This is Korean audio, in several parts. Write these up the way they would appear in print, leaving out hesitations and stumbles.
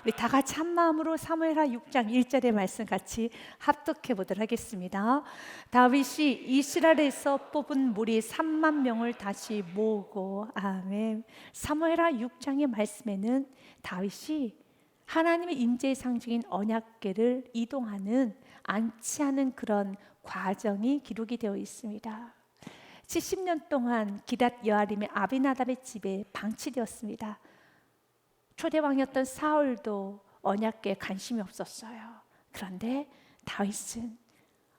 우리 다 같이 한 마음으로 사무엘하 6장 1절의 말씀 같이 합독해 보도록 하겠습니다. 다윗이 이스라엘에서 뽑은 무리 3만 명을 다시 모으고, 아멘. 사무엘하 6장의 말씀에는 다윗이 하나님의 임재의 상징인 언약궤를 이동하는, 안치하는 그런 과정이 기록이 되어 있습니다. 70년 동안 기랏 여아림의 아비나답의 집에 방치되었습니다. 초대왕이었던 사울도 언약궤에 관심이 없었어요. 그런데 다윗은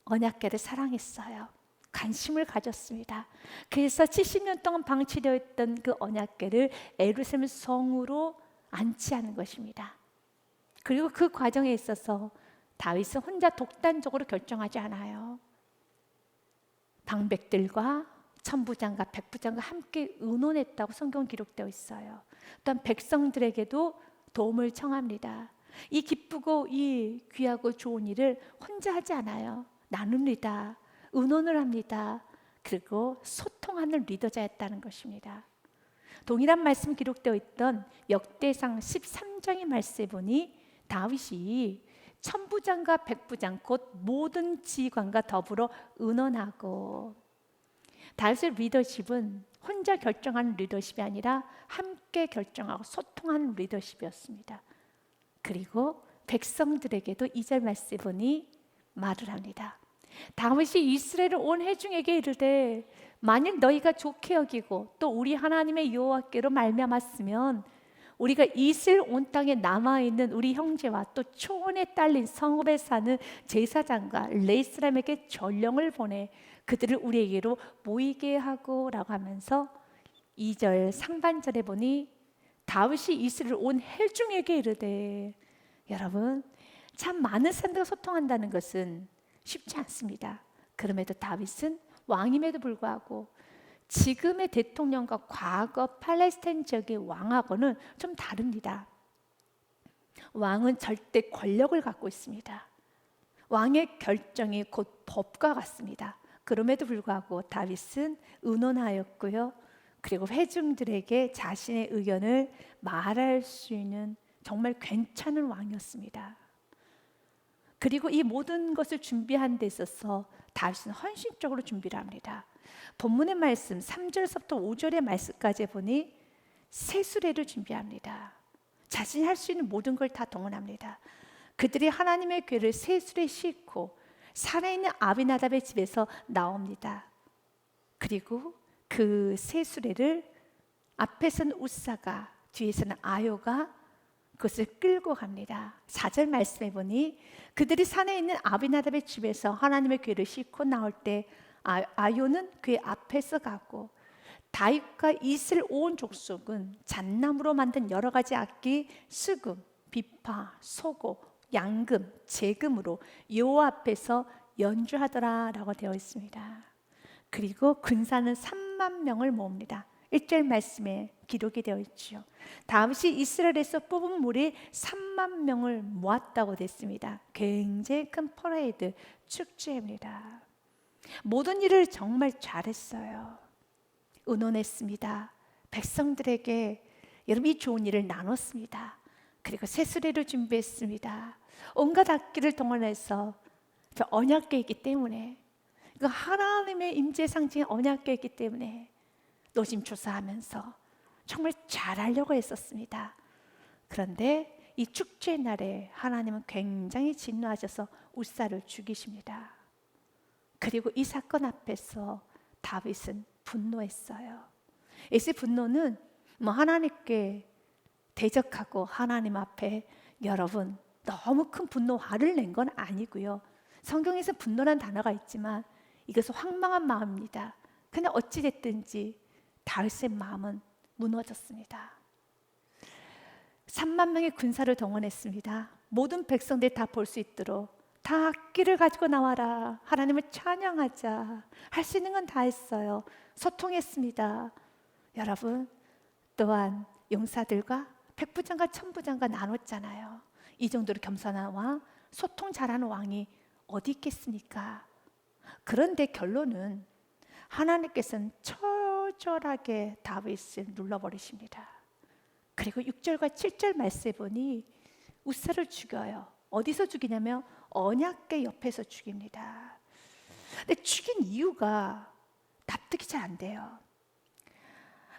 언약궤를 사랑했어요. 관심을 가졌습니다. 그래서 70년 동안 방치되어 있던 그 언약궤를 예루살렘 성으로 안치하는 것입니다. 그리고 그 과정에 있어서 다윗은 혼자 독단적으로 결정하지 않아요. 방백들과 천부장과 백부장과 함께 의논했다고 성경 기록되어 있어요. 또한 백성들에게도 도움을 청합니다. 이 기쁘고 이 귀하고 좋은 일을 혼자 하지 않아요. 나눕니다. 의논을 합니다. 그리고 소통하는 리더자였다는 것입니다. 동일한 말씀 기록되어 있던 역대상 13장의 말씀에 보니 다윗이 천부장과 백부장 곧 모든 지휘관과 더불어 의논하고, 다윗의 리더십은 혼자 결정하는 리더십이 아니라 함께 결정하고 소통하는 리더십이었습니다. 그리고 백성들에게도 2절 말씀에 보니 말을 합니다. 다윗이 이스라엘 온 회중에게 이르되 만일 너희가 좋게 여기고 또 우리 하나님의 여호와께로 말미암았으면 우리가 이스라엘 온 땅에 남아있는 우리 형제와 또 초원에 딸린 성읍에 사는 제사장과 레이스람에게 전령을 보내 그들을 우리에게로 모이게 하고 라고 하면서 2절 상반절에 보니 다윗이 이스라엘 온 회중에게 이르되, 여러분 참 많은 사람들과 소통한다는 것은 쉽지 않습니다. 그럼에도 다윗은 왕임에도 불구하고 지금의 대통령과 과거 팔레스타인 지역의 왕하고는 좀 다릅니다. 왕은 절대 권력을 갖고 있습니다. 왕의 결정이 곧 법과 같습니다. 그럼에도 불구하고 다윗은 의논하였고요. 그리고 회중들에게 자신의 의견을 말할 수 있는 정말 괜찮은 왕이었습니다. 그리고 이 모든 것을 준비한 데 있어서 다윗은 헌신적으로 준비를 합니다. 본문의 말씀 3절서부터 5절의 말씀까지 보니 세수례를 준비합니다. 자신이 할 수 있는 모든 걸 다 동원합니다. 그들이 하나님의 궤를 세수레 싣고 살아있는 아비나답의 집에서 나옵니다. 그리고 그 세수레를 앞에서는 우사가, 뒤에서는 아요가 그것을 끌고 갑니다. 4절 말씀해 보니 그들이 산에 있는 아비나답의 집에서 하나님의 궤를 싣고 나올 때 아요는 그의 앞에서 가고, 다윗과 이스라엘 온 족속은 잣나무로 만든 여러 가지 악기, 수금, 비파, 소고, 양금, 재금으로 여호와 앞에서 연주하더라라고 되어 있습니다. 그리고 군사는 3만 명을 모읍니다. 1절 말씀에 기록이 되어 있죠. 다윗이 이스라엘에서 뽑은 무리 3만 명을 모았다고 됐습니다. 굉장히 큰 퍼레이드, 축제입니다. 모든 일을 정말 잘했어요. 의논했습니다. 백성들에게 여러분 이 좋은 일을 나눴습니다. 그리고 세수례를 준비했습니다. 온갖 악기를 동원해서 언약궤이기 때문에, 그 하나님의 임재 상징의 언약궤이기 때문에 노심초사하면서 정말 잘하려고 했었습니다. 그런데 이 축제 날에 하나님은 굉장히 진노하셔서 우사를 죽이십니다. 그리고 이 사건 앞에서 다윗은 분노했어요. 이 분노는 하나님께 대적하고 하나님 앞에 여러분 너무 큰 분노 화를 낸 건 아니고요. 성경에서 분노란 단어가 있지만 이것은 황망한 마음입니다. 그냥 어찌됐든지 다윗의 마음은 무너졌습니다. 3만 명의 군사를 동원했습니다. 모든 백성들이 다 볼 수 있도록 다 악기를 가지고 나와라, 하나님을 찬양하자, 할 수 있는 건 다 했어요. 소통했습니다. 여러분 또한 용사들과 백부장과 천부장과 나눴잖아요. 이 정도로 겸손한 왕, 소통 잘하는 왕이 어디 있겠습니까? 그런데 결론은 하나님께서는 처절하게 다윗을 눌러버리십니다. 그리고 6절과 7절 말씀에 보니 웃사를 죽여요. 어디서 죽이냐면 언약궤 옆에서 죽입니다. 근데 죽인 이유가 납득이 잘 안 돼요.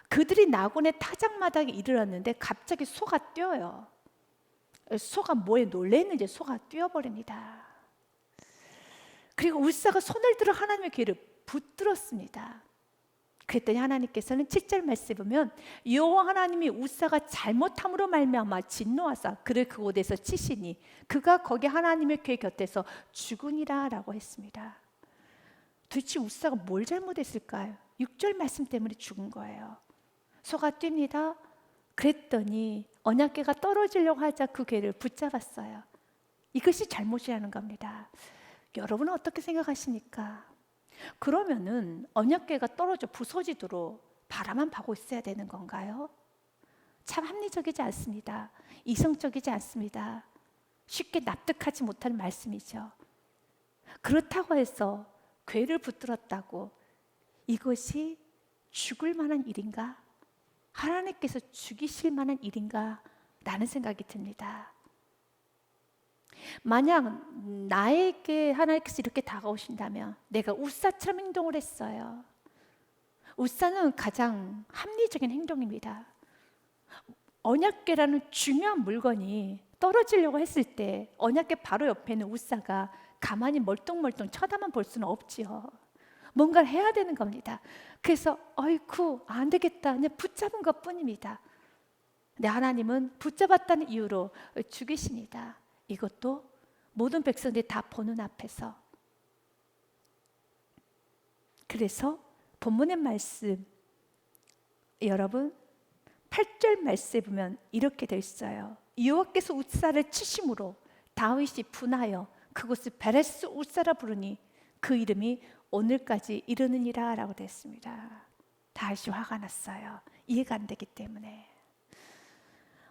그들이 나곤의 타작마당에 이르렀는데 갑자기 소가 뛰어요. 소가 뭐에 놀랬는지 소가 뛰어버립니다. 그리고 울사가 손을 들어 하나님의 귀를 붙들었습니다. 그랬더니 하나님께서는 7절 말씀에 보면 여호와 하나님이 울사가 잘못함으로 말미암아 진노하사 그를 그곳에서 치시니 그가 거기 하나님의 궤 곁에서 죽으니라 라고 했습니다. 도대체 울사가 뭘 잘못했을까요? 6절 말씀 때문에 죽은 거예요. 소가 뜁니다. 그랬더니 언약궤가 떨어지려고 하자 그 궤를 붙잡았어요. 이것이 잘못이라는 겁니다. 여러분은 어떻게 생각하십니까? 그러면은 언약궤가 떨어져 부서지도록 바라만 봐고 있어야 되는 건가요? 참 합리적이지 않습니다. 이성적이지 않습니다. 쉽게 납득하지 못하는 말씀이죠. 그렇다고 해서 궤를 붙들었다고 이것이 죽을 만한 일인가? 하나님께서 죽이실 만한 일인가? 라는 생각이 듭니다. 만약 나에게 하나님께서 이렇게 다가오신다면 내가 웃사처럼 행동을 했어요. 웃사는 가장 합리적인 행동입니다. 언약궤라는 중요한 물건이 떨어지려고 했을 때 언약궤 바로 옆에 있는 웃사가 가만히 멀뚱멀뚱 쳐다만 볼 수는 없지요. 뭔가를 해야 되는 겁니다. 그래서 어이쿠 안 되겠다 그냥 붙잡은 것 뿐입니다. 근데 하나님은 붙잡았다는 이유로 죽이십니다. 이것도 모든 백성들이 다 보는 앞에서. 그래서 본문의 말씀 여러분 8절 말씀에 보면 이렇게 되어 있어요. 여호와께서 웃사를 치심으로 다윗이 분하여 그곳을 베레스 웃사라 부르니 그 이름이 오늘까지 이르느니라 라고 됐습니다. 다윗이 화가 났어요. 이해가 안 되기 때문에.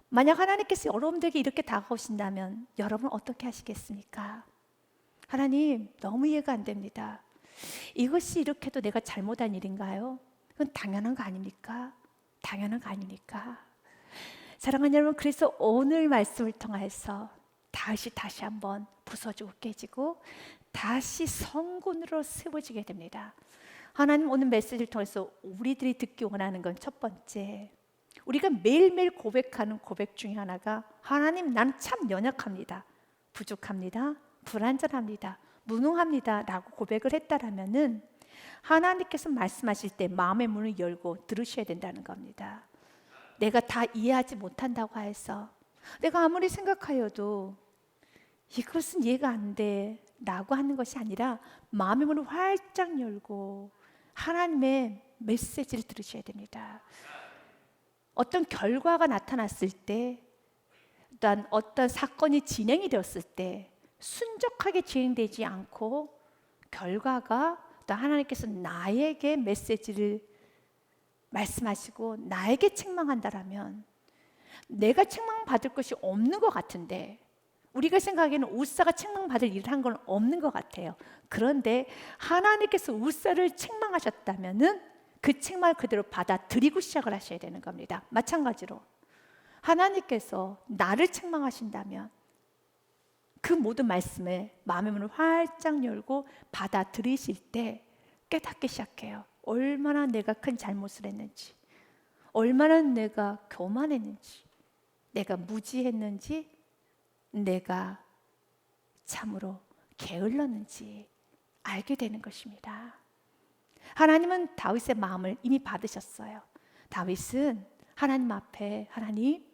만약 하나님께서 여러분들에게 이렇게 다가오신다면 여러분 어떻게 하시겠습니까? 하나님 너무 이해가 안 됩니다. 이것이 이렇게도 내가 잘못한 일인가요? 그건 당연한 거 아닙니까? 당연한 거 아닙니까? 사랑하는 여러분, 그래서 오늘 말씀을 통해서 다시 한번 부서지고 깨지고 다시 성군으로 세워지게 됩니다. 하나님 오늘 메시지를 통해서 우리들이 듣기 원하는 건 첫 번째, 우리가 매일매일 고백하는 고백 중에 하나가 하나님 나는 참 연약합니다. 부족합니다. 불완전합니다. 무능합니다. 라고 고백을 했다라면은 하나님께서 말씀하실 때 마음의 문을 열고 들으셔야 된다는 겁니다. 내가 다 이해하지 못한다고 해서 내가 아무리 생각하여도 이것은 이해가 안 돼 라고 하는 것이 아니라 마음의 문을 활짝 열고 하나님의 메시지를 들으셔야 됩니다. 어떤 결과가 나타났을 때, 또한 어떤 사건이 진행이 되었을 때 순적하게 진행되지 않고 결과가 또 하나님께서 나에게 메시지를 말씀하시고 나에게 책망한다라면 내가 책망받을 것이 없는 것 같은데, 우리가 생각하기에는 웃사가 책망받을 일을 한 건 없는 것 같아요. 그런데 하나님께서 웃사를 책망하셨다면은 그 책망을 그대로 받아들이고 시작을 하셔야 되는 겁니다. 마찬가지로 하나님께서 나를 책망하신다면 그 모든 말씀에 마음의 문을 활짝 열고 받아들이실 때 깨닫기 시작해요. 얼마나 내가 큰 잘못을 했는지, 얼마나 내가 교만했는지, 내가 무지했는지, 내가 참으로 게을렀는지 알게 되는 것입니다. 하나님은 다윗의 마음을 이미 받으셨어요. 다윗은 하나님 앞에 하나님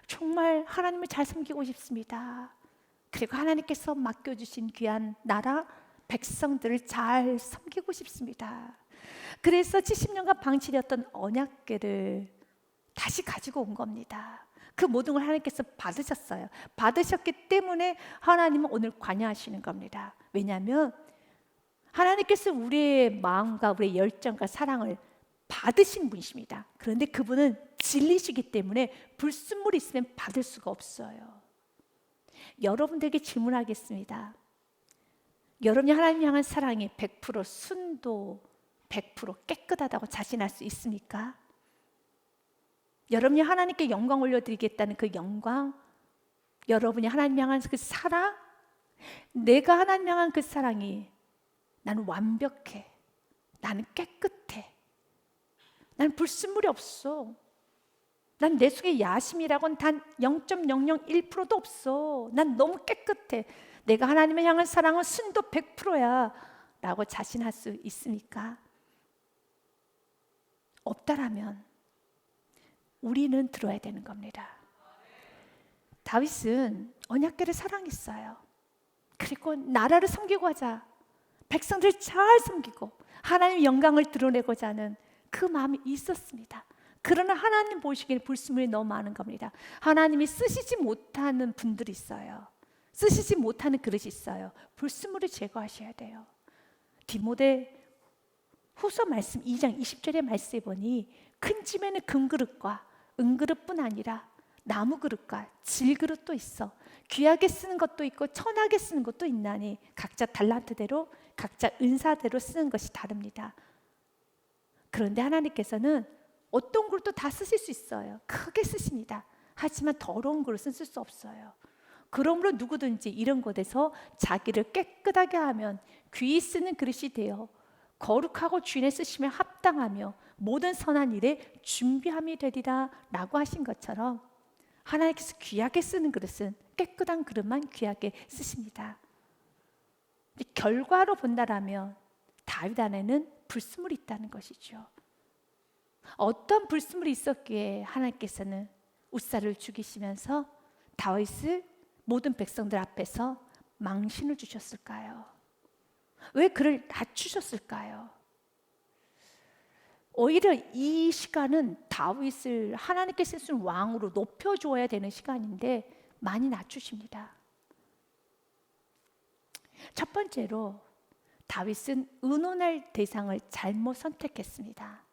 정말 하나님을 잘 섬기고 싶습니다. 그리고 하나님께서 맡겨주신 귀한 나라 백성들을 잘 섬기고 싶습니다. 그래서 70년간 방치되었던 언약궤를 다시 가지고 온 겁니다. 그 모든 걸 하나님께서 받으셨어요. 받으셨기 때문에 하나님은 오늘 관여하시는 겁니다. 왜냐하면 하나님께서 우리의 마음과 우리의 열정과 사랑을 받으신 분이십니다. 그런데 그분은 진리시기 때문에 불순물이 있으면 받을 수가 없어요. 여러분들에게 질문하겠습니다. 여러분이 하나님 향한 사랑이 100% 순도 100% 깨끗하다고 자신할 수 있습니까? 여러분이 하나님께 영광 올려드리겠다는 그 영광 여러분이 하나님 향한 그 사랑, 내가 하나님 향한 그 사랑이 나는 완벽해, 나는 깨끗해, 난 불순물이 없어, 난 내 속에 야심이라고는 단 0.001%도 없어, 난 너무 깨끗해, 내가 하나님을 향한 사랑은 순도 100%야 라고 자신할 수 있습니까? 없다라면 우리는 들어야 되는 겁니다. 다윗은 언약궤를 사랑했어요. 그리고 나라를 섬기고 하자, 백성들을 잘 섬기고 하나님의 영광을 드러내고자 하는 그 마음이 있었습니다. 그러나 하나님 보시기에 불순물이 너무 많은 겁니다. 하나님이 쓰시지 못하는 분들이 있어요. 쓰시지 못하는 그릇이 있어요. 불순물을 제거하셔야 돼요. 디모데 후서 말씀 2장 20절의 말씀에 보니 큰 집에는 금그릇과 은그릇뿐 아니라 나무 그릇과 질그릇도 있어 귀하게 쓰는 것도 있고 천하게 쓰는 것도 있나니 각자 달란트대로 각자 은사대로 쓰는 것이 다릅니다. 그런데 하나님께서는 어떤 그릇도 다 쓰실 수 있어요. 크게 쓰십니다. 하지만 더러운 그릇은 쓸 수 없어요. 그러므로 누구든지 이런 곳에서 자기를 깨끗하게 하면 귀히 쓰는 그릇이 되어 거룩하고 주인의 쓰심에 합당하며 모든 선한 일에 준비함이 되리라 라고 하신 것처럼 하나님께서 귀하게 쓰는 그릇은 깨끗한 그릇만 귀하게 쓰십니다. 결과로 본다라면 다윗 안에는 불순물이 있다는 것이죠. 어떤 불순물이 있었기에 하나님께서는 웃사를 죽이시면서 다윗을 모든 백성들 앞에서 망신을 주셨을까요? 왜 그를 낮추셨을까요? 오히려 이 시간은 다윗을 하나님께서 쓰신 왕으로 높여주어야 되는 시간인데 많이 낮추십니다. 첫 번째로 다윗은 의논할 대상을 잘못 선택했습니다.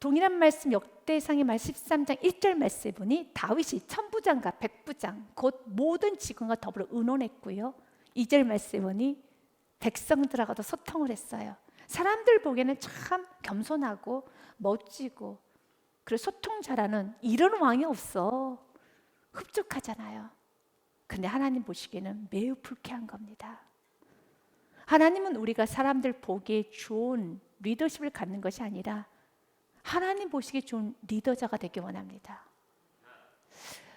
동일한 말씀 역대상의 말 13장 1절 말씀에 보니 다윗이 천부장과 백부장 곧 모든 직원과 더불어 의논했고요. 2절 말씀에 보니 백성들하고도 소통을 했어요. 사람들 보기에는 참 겸손하고 멋지고 그리고 소통 잘하는 이런 왕이 없어. 흡족하잖아요. 근데 하나님 보시기에는 매우 불쾌한 겁니다. 하나님은 우리가 사람들 보기에 좋은 리더십을 갖는 것이 아니라 하나님 보시기에 좋은 리더자가 되기 원합니다.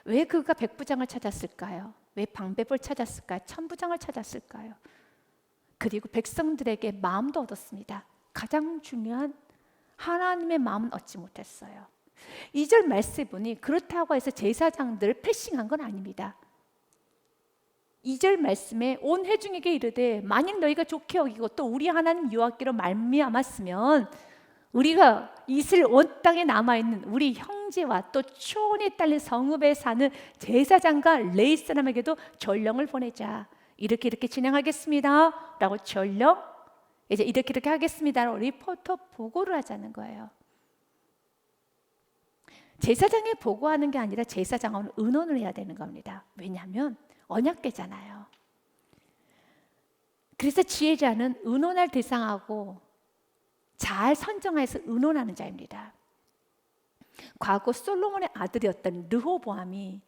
왜 그가 백부장을 찾았을까요? 왜 방백을 찾았을까요? 천부장을 찾았을까요? 그리고 백성들에게 마음도 얻었습니다. 가장 중요한 하나님의 마음은 얻지 못했어요. 2절 말씀에 보니 그렇다고 해서 제사장들을 패싱한 건 아닙니다. 2절 말씀에 온 회중에게 이르되 만일 너희가 좋게 여기고 또 우리 하나님 여호와께로 말미암았으면 우리가 이스라엘 온 땅에 남아있는 우리 형제와 또 초원에 딸린 성읍에 사는 제사장과 레위 사람에게도 전령을 보내자. 이렇게 진행하겠습니다 라고 전령, 이제 이렇게 하겠습니다라고 리포터 보고를 하자는 거예요. 제사장에 보고하는 게 아니라 제사장하고는 의논을 해야 되는 겁니다. 왜냐하면 언약궤잖아요. 그래서 지혜자는 의논할 대상하고 잘 선정해서 의논하는 자입니다. 과거 솔로몬의 아들이었던 르호보암이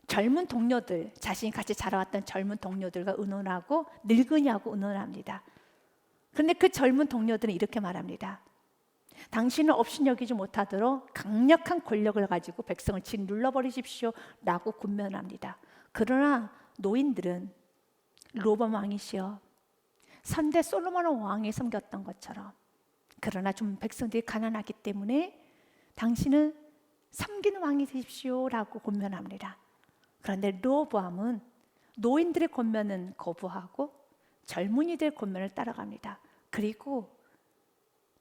젊은 동료들, 자신이 같이 자라왔던 젊은 동료들과 의논하고 늙은이하고 의논합니다. 그런데 그 젊은 동료들은 이렇게 말합니다. 당신은 업신여기지 못하도록 강력한 권력을 가지고 백성을 짓눌러버리십시오 라고 군면합니다. 그러나 노인들은 르호보암 왕이시여 선대 솔로몬 왕이 섬겼던 것처럼 그러나 좀 백성들이 가난하기 때문에 당신은 섬기는 왕이 되십시오 라고 권면합니다. 그런데 르호보암은 노인들의 권면은 거부하고 젊은이들의 권면을 따라갑니다. 그리고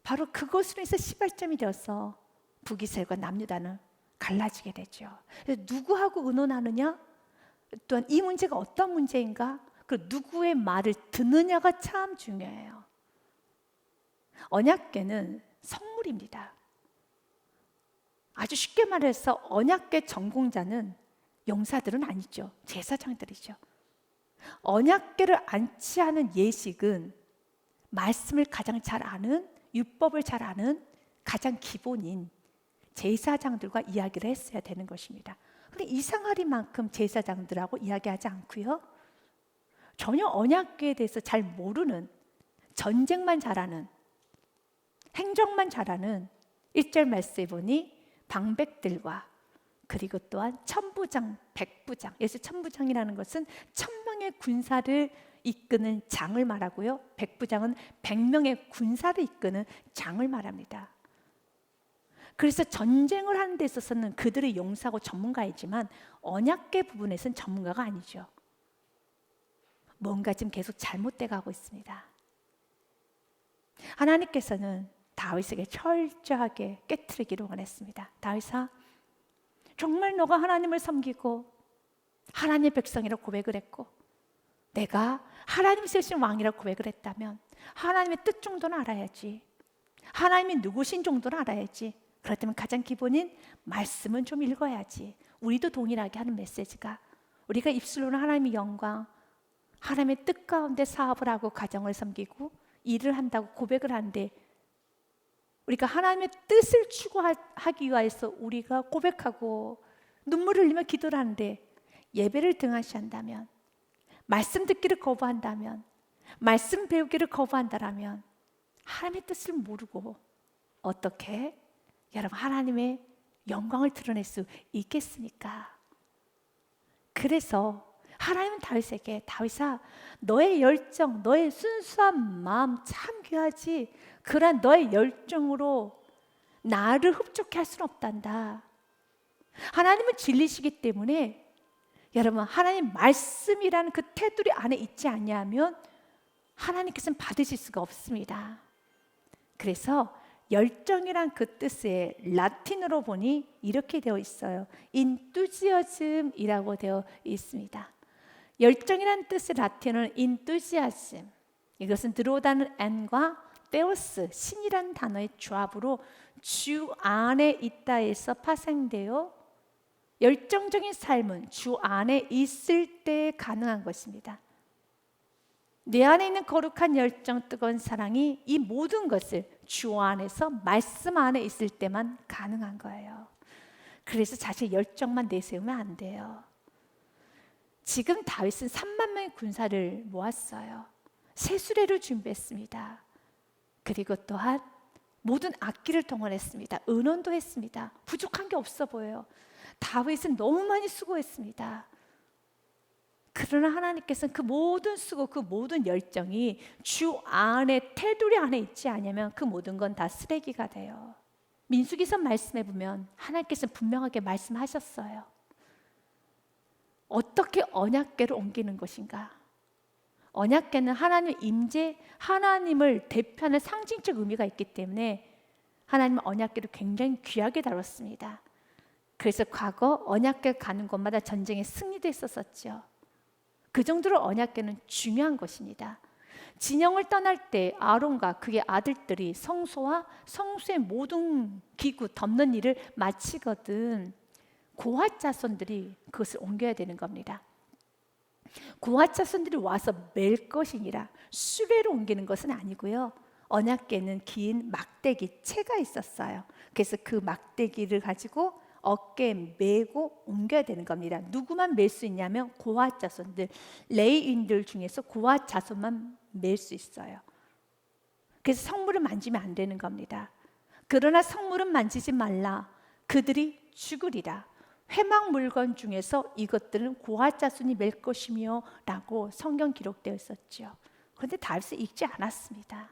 바로 그것으로 해서 시발점이 되어서 북이스라엘과 남유다는 갈라지게 되죠. 누구하고 의논하느냐? 또한 이 문제가 어떤 문제인가? 그 누구의 말을 듣느냐가 참 중요해요. 언약궤는 성물입니다. 아주 쉽게 말해서 언약궤 전공자는 용사들은 아니죠. 제사장들이죠. 언약궤를 안치하는 예식은 말씀을 가장 잘 아는, 율법을 잘 아는 가장 기본인 제사장들과 이야기를 했어야 되는 것입니다. 근데 이상하리만큼 제사장들하고 이야기하지 않고요, 전혀 언약궤에 대해서 잘 모르는, 전쟁만 잘하는, 행정만 잘하는 1절 말씀에 보니 방백들과 그리고 또한 천부장, 백부장, 여기서 천부장이라는 것은 1000명의 군사를 이끄는 장을 말하고요, 백부장은 100명의 군사를 이끄는 장을 말합니다. 그래서 전쟁을 하는 데 있어서는 그들의 용사고 전문가이지만 언약궤 부분에서는 전문가가 아니죠. 뭔가 지금 계속 잘못돼 가고 있습니다. 하나님께서는 다윗에게 철저하게 깨트리기를 원했습니다. 다윗아, 정말 너가 하나님을 섬기고 하나님의 백성이라고 고백을 했고 내가 하나님 세우신 왕이라고 고백을 했다면 하나님의 뜻 정도는 알아야지, 하나님이 누구신 정도는 알아야지. 그렇다면 가장 기본인 말씀은 좀 읽어야지. 우리도 동일하게 하는 메시지가, 우리가 입술로는 하나님의 영광, 하나님의 뜻 가운데 사업을 하고 가정을 섬기고 일을 한다고 고백을 하는데, 우리가 하나님의 뜻을 추구하기 위해서 우리가 고백하고 눈물을 흘리며 기도를 하는데 예배를 등한시한다면, 말씀 듣기를 거부한다면, 말씀 배우기를 거부한다라면 하나님의 뜻을 모르고 어떻게 여러분 하나님의 영광을 드러낼 수 있겠습니까? 그래서 하나님은 다윗에게, 다윗아, 너의 열정, 너의 순수한 마음 참 귀하지, 그러한 너의 열정으로 나를 흡족해 할 수는 없단다. 하나님은 진리시기 때문에 여러분 하나님 말씀이라는 그 테두리 안에 있지 않냐면 하나님께서는 받으실 수가 없습니다. 그래서 열정이란 그 뜻의 라틴어로 보니 이렇게 되어 있어요. enthusiasm이라고 되어 있습니다. 열정이란 뜻의 라틴어는 enthusiasm. 이것은 들어오다는 n과 theos, 신이란 단어의 조합으로 주 안에 있다에서 파생되어 열정적인 삶은 주 안에 있을 때 가능한 것입니다. 내 안에 있는 거룩한 열정, 뜨거운 사랑이 이 모든 것을 주 안에서 말씀 안에 있을 때만 가능한 거예요. 그래서 자신의 열정만 내세우면 안 돼요. 지금 다윗은 3만 명의 군사를 모았어요. 새 수레를 준비했습니다. 그리고 또한 모든 악기를 동원했습니다. 은원도 했습니다. 부족한 게 없어 보여요. 다윗은 너무 많이 수고했습니다. 그러나 하나님께서는 그 모든 수고, 그 모든 열정이 주 안에, 테두리 안에 있지 않으면 그 모든 건 다 쓰레기가 돼요. 민수기서 말씀해 보면 하나님께서는 분명하게 말씀하셨어요. 어떻게 언약궤를 옮기는 것인가? 언약궤는 하나님의 임재, 하나님을 대표하는 상징적 의미가 있기 때문에 하나님은 언약궤를 굉장히 귀하게 다뤘습니다. 그래서 과거 언약궤 가는 곳마다 전쟁에 승리도 했었었죠. 그 정도로 언약궤는 중요한 것입니다. 진영을 떠날 때 아론과 그의 아들들이 성소와 성소의 모든 기구 덮는 일을 마치거든 고핫 자손들이 그것을 옮겨야 되는 겁니다. 고핫 자손들이 와서 맬 것이니라 수레로 옮기는 것은 아니고요. 언약궤는 긴 막대기 채가 있었어요. 그래서 그 막대기를 가지고 어깨에 메고 옮겨야 되는 겁니다. 누구만 맬 수 있냐면 고핫 자손들, 레위인들 중에서 고핫 자손만 맬 수 있어요. 그래서 성물을 만지면 안 되는 겁니다. 그러나 성물은 만지지 말라. 그들이 죽으리라. 회막 물건 중에서 이것들은 고핫 자손이 맬 것이며 라고 성경 기록되어 있었죠. 그런데 다윗은 읽지 않았습니다.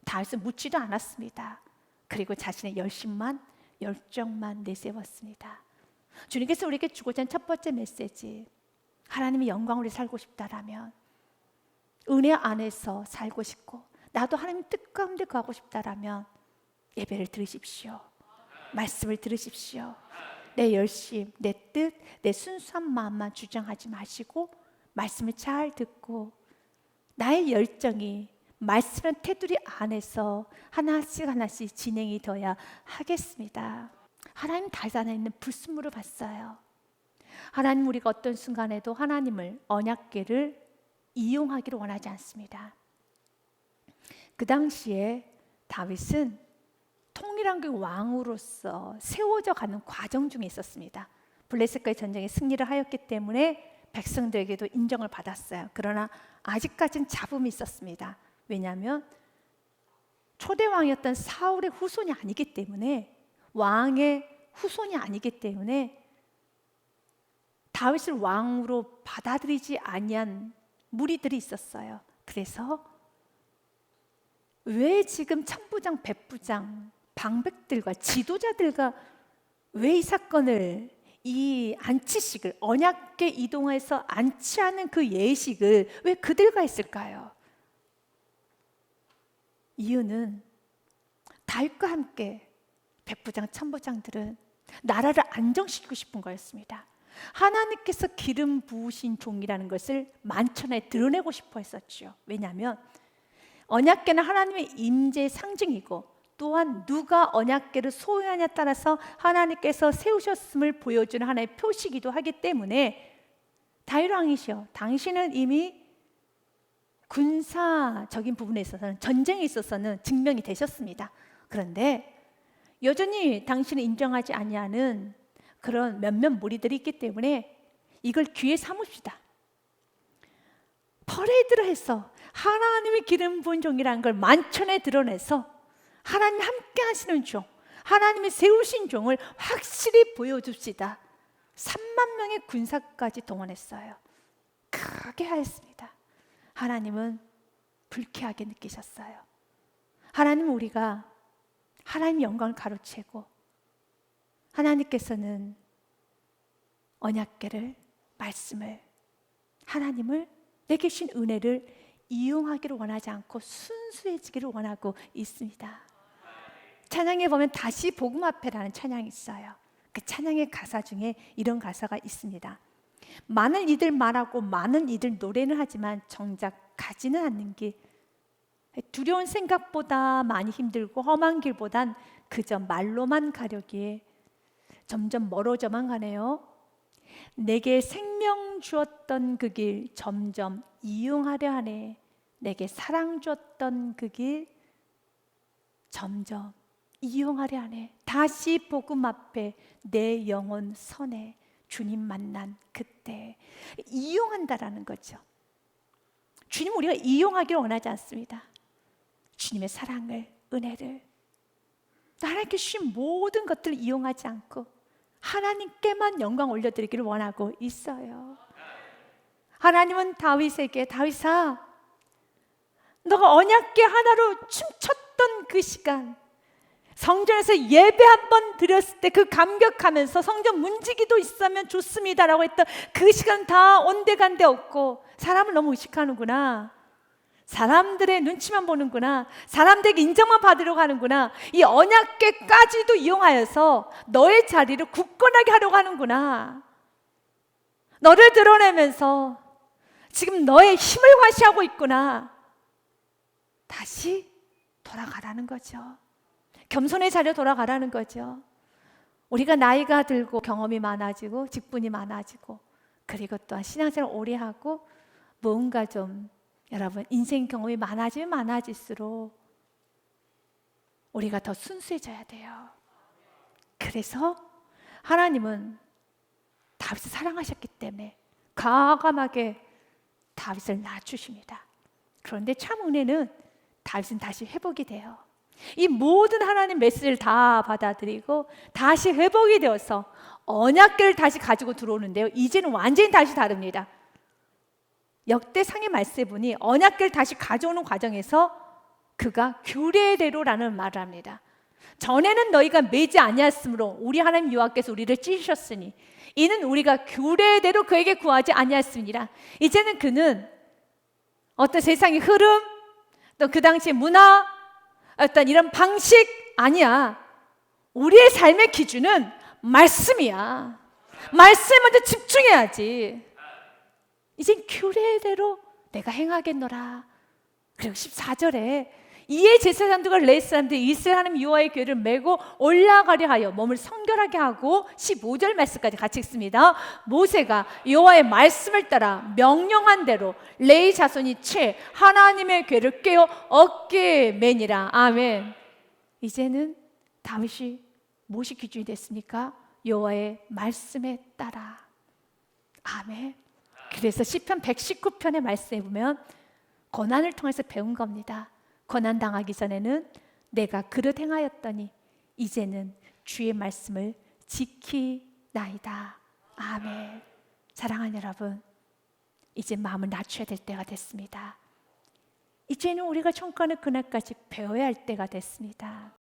다윗은 묻지도 않았습니다. 그리고 자신의 열정만 내세웠습니다. 주님께서 우리에게 주고자 하는 첫 번째 메시지, 하나님의 영광으로 살고 싶다라면, 은혜 안에서 살고 싶고 나도 하나님 뜻 가운데 가고 싶다라면 예배를 들으십시오. 말씀을 들으십시오. 내 열심, 내 뜻, 내 순수한 마음만 주장하지 마시고 말씀을 잘 듣고 나의 열정이 말씀의 테두리 안에서 하나씩 진행이 되어야 하겠습니다. 하나님 다윗 안에 있는 불순물을 봤어요. 하나님, 우리가 어떤 순간에도 하나님을, 언약궤를 이용하기를 원하지 않습니다. 그 당시에 다윗은 통일한 그 왕으로서 세워져 가는 과정 중에 있었습니다. 블레셋과의 전쟁에 승리를 하였기 때문에 백성들에게도 인정을 받았어요. 그러나 아직까지는 잡음이 있었습니다. 왜냐하면 초대 왕이었던 사울의 후손이 아니기 때문에, 왕의 후손이 아니기 때문에 다윗을 왕으로 받아들이지 아니한 무리들이 있었어요. 그래서 왜 지금 천부장, 백부장, 방백들과 지도자들과 왜 이 사건을, 이 안치식을, 언약궤 이동해서 안치하는 그 예식을 왜 그들과 했을까요? 이유는 다윗과 함께 백부장, 천부장들은 나라를 안정시키고 싶은 거였습니다. 하나님께서 기름 부으신 종이라는 것을 만천에 드러내고 싶어 했었죠. 왜냐하면 언약궤는 하나님의 임재의 상징이고, 또한 누가 언약궤를 소유하냐에 따라서 하나님께서 세우셨음을 보여주는 하나의 표시이기도 하기 때문에, 다윗 왕이시여, 당신은 이미 군사적인 부분에 있어서는, 전쟁에 있어서는 증명이 되셨습니다. 그런데 여전히 당신을 인정하지 아니하는 그런 몇몇 무리들이 있기 때문에 이걸 기회 삼읍시다. 퍼레이드를 해서 하나님의 기름 부은 종이라는 걸 만천에 드러내서 하나님 함께 하시는 종, 하나님이 세우신 종을 확실히 보여줍시다. 3만 명의 군사까지 동원했어요. 크게 하였습니다. 하나님은 불쾌하게 느끼셨어요. 하나님은 우리가 하나님의 영광을 가로채고, 하나님께서는 언약궤를, 말씀을, 하나님을, 내게 주신 은혜를 이용하기를 원하지 않고 순수해지기를 원하고 있습니다. 찬양에 보면 다시 복음 앞에라는 찬양이 있어요. 그 찬양의 가사 중에 이런 가사가 있습니다. 많은 이들 말하고 많은 이들 노래는 하지만 정작 가지는 않는 길, 두려운 생각보다 많이 힘들고 험한 길보단 그저 말로만 가려기에 점점 멀어져만 가네요. 내게 생명 주었던 그 길 점점 이용하려 하네. 내게 사랑 주었던 그 길 점점 이용하려 하네. 다시 복음 앞에 내 영혼 서네. 주님 만난 그때. 이용한다라는 거죠. 주님, 우리가 이용하기를 원하지 않습니다. 주님의 사랑을, 은혜를, 하나님께 주신 모든 것들을 이용하지 않고 하나님께만 영광 올려드리기를 원하고 있어요. 하나님은 다윗에게, 다윗아, 너가 언약궤 하나로 춤췄던 그 시간, 성전에서 예배 한 번 드렸을 때 그 감격하면서 성전 문지기도 있으면 좋습니다라고 했던 그 시간 다 온데간데 없고, 사람을 너무 의식하는구나, 사람들의 눈치만 보는구나, 사람들에게 인정만 받으려고 하는구나, 이 언약궤까지도 이용하여서 너의 자리를 굳건하게 하려고 하는구나, 너를 드러내면서 지금 너의 힘을 과시하고 있구나. 다시 돌아가라는 거죠. 겸손의 자리로 돌아가라는 거죠. 우리가 나이가 들고 경험이 많아지고 직분이 많아지고, 그리고 또한 신앙생활 오래 하고 뭔가 좀, 여러분, 인생 경험이 많아지면 많아질수록 우리가 더 순수해져야 돼요. 그래서 하나님은 다윗을 사랑하셨기 때문에 과감하게 다윗을 낳아주십니다. 그런데 참 은혜는 다윗은 다시 회복이 돼요. 이 모든 하나님 메시지를 다 받아들이고 다시 회복이 되어서 언약궤를 다시 가지고 들어오는데요, 이제는 완전히 다시 다릅니다. 역대상의 말씀에 보니 언약궤를 다시 가져오는 과정에서 그가 규례대로라는 말을 합니다. 전에는 너희가 매지 아니하였으므로 우리 하나님 여호와께서 우리를 찢으셨으니 이는 우리가 규례대로 그에게 구하지 아니하였습니다. 이제는 그는 어떤 세상의 흐름, 또 그 당시의 문화, 어떤 이런 방식 아니야. 우리의 삶의 기준은 말씀이야. 말씀에 먼저 집중해야지. 이젠 규례대로 내가 행하겠노라. 그리고 14절에 이에 제사장들과 레위 사람들이 이스라엘 하나님 여호와의 궤를 메고 올라가려 하여 몸을 성결하게 하고, 15절 말씀까지 같이 읽습니다. 모세가 여호와의 말씀을 따라 명령한 대로 레위 자손이 채 하나님의 궤를 꿰어 어깨에 매니라. 아멘. 이제는 다윗이 무엇이 기준이 됐습니까? 여호와의 말씀에 따라. 아멘. 그래서 시편 119편의 말씀에 보면 고난을 통해서 배운 겁니다. 고난 당하기 전에는 내가 그릇 행하였더니 이제는 주의 말씀을 지키나이다. 아멘. 사랑하는 여러분, 이제 마음을 낮춰야 될 때가 됐습니다. 이제는 우리가 천국하는 그날까지 배워야 할 때가 됐습니다.